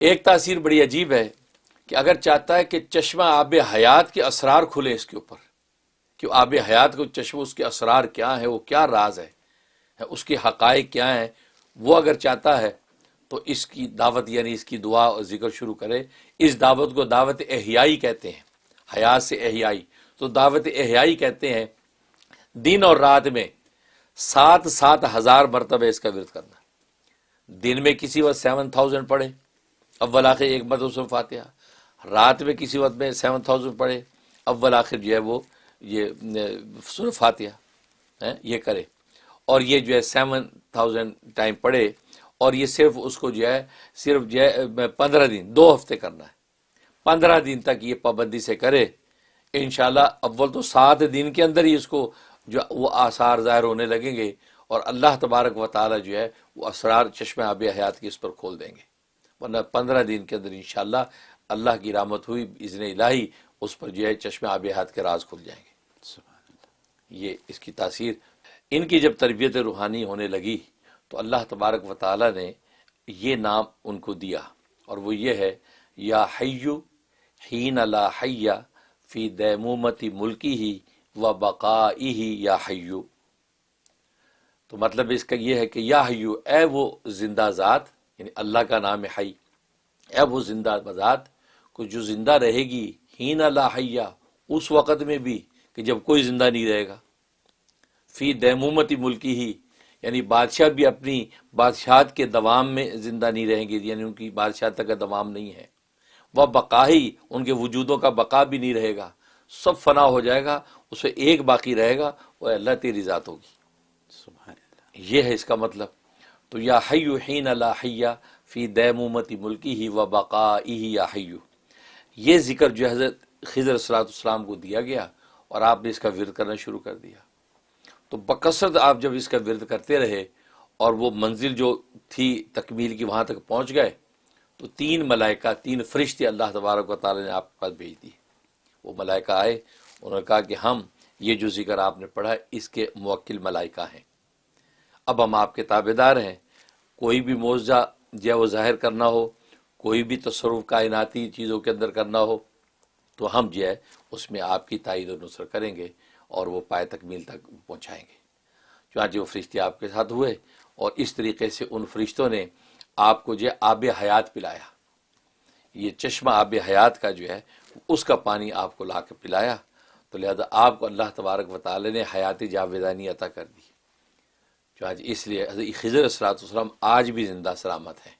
ایک تاثیر بڑی عجیب ہے کہ اگر چاہتا ہے کہ چشمہ آب حیات کے اسرار کھلے اس کے اوپر، کہ آب حیات کو چشمہ اس کے اسرار کیا ہے، وہ کیا راز ہے، اس کے حقائق کیا ہیں، وہ اگر چاہتا ہے تو اس کی دعوت یعنی اس کی دعا اور ذکر شروع کرے۔ اس دعوت کو دعوت احیائی کہتے ہیں، حیات سے احیائی، تو دعوت احیائی کہتے ہیں دن اور رات میں 7,000 مرتبہ اس کا ورد کرنا۔ دن میں کسی وقت 7,000 پڑھے اول آخر ایک مرتبہ سورۃ فاتحہ، رات میں کسی وقت میں 7,000 پڑھے اول آخر جو ہے وہ یہ سورۃ فاتحہ یہ کرے، اور یہ جو ہے 7,000 ٹائم پڑھے، اور یہ صرف اس کو جو ہے 15 دن 2 ہفتے کرنا ہے، 15 دن تک یہ پابندی سے کرے انشاءاللہ۔ اول تو 7 دن کے اندر ہی اس کو جو وہ آثار ظاہر ہونے لگیں گے، اور اللہ تبارک و تعالی جو ہے وہ اسرار چشمہ آب حیات کی اس پر کھول دیں گے، ورنہ 15 دن کے اندر انشاءاللہ اللہ کی رحمت ہوئی باذن الہی اس پر جو ہے چشمہ آب حیات کے راز کھل جائیں گے۔ یہ اس کی تاثیر، ان کی جب تربیت روحانی ہونے لگی تو اللہ تبارک و تعالی نے یہ نام ان کو دیا، اور وہ یہ ہے یا حیو حین لا حی فی دیمومت ملکی ہی و بقائی ہی یا حیو۔ تو مطلب اس کا یہ ہے کہ یا حیو، اے وہ زندہ ذات، یعنی اللہ کا نام ہے حی، اے وہ زندہ ذات کو جو زندہ رہے گی، حین لا حی، اس وقت میں بھی کہ جب کوئی زندہ نہیں رہے گا، فی دیمومت ملکی ہی، یعنی بادشاہ بھی اپنی بادشاہت کے دوام میں زندہ نہیں رہیں گے، یعنی ان کی بادشاہت کا دوام نہیں ہے، وہ بقائی، ان کے وجودوں کا بقا بھی نہیں رہے گا، سب فنا ہو جائے گا، اس میں ایک باقی رہے گا، وہ اللہ تیری ذات ہوگی۔ سبحان اللہ۔ یہ ہے اس کا مطلب۔ تو یا حی حین لا حی فی دیمومت ملکی ہی و بقائی ہی یا حیو، یہ ذکر جو حضرت خضر صلی اللہ علیہ وسلم کو دیا گیا، اور آپ نے اس کا ورد کرنا شروع کر دیا۔ تو بکثرت آپ جب اس کا ورد کرتے رہے اور وہ منزل جو تھی تکمیل کی وہاں تک پہنچ گئے، تو 3 ملائکہ 3 فرشتے اللہ تبارک و تعالی نے آپ کے پاس بھیج دیے۔ وہ ملائکہ آئے، انہوں نے کہا کہ ہم یہ جو ذکر آپ نے پڑھا اس کے موکل ملائکہ ہیں، اب ہم آپ کے تابع دار ہیں، کوئی بھی معجزہ جو ہے وہ ظاہر کرنا ہو، کوئی بھی تصرف کائناتی چیزوں کے اندر کرنا ہو، تو ہم جو ہے اس میں آپ کی تائید و نصرت کریں گے اور وہ پائے تکمیل تک پہنچائیں گے۔ چنانچہ وہ فرشتے آپ کے ساتھ ہوئے، اور اس طریقے سے ان فرشتوں نے آپ کو جو ہے آب حیات پلایا، یہ چشمہ آب حیات کا جو ہے اس کا پانی آپ کو لا کے پلایا، تو لہذا آپ کو اللہ تبارک و تعالی نے حیات جاویدانی عطا کر دی۔ چنانچہ اس لیے حضرت خضر علیہ السلام آج بھی زندہ سلامت ہیں۔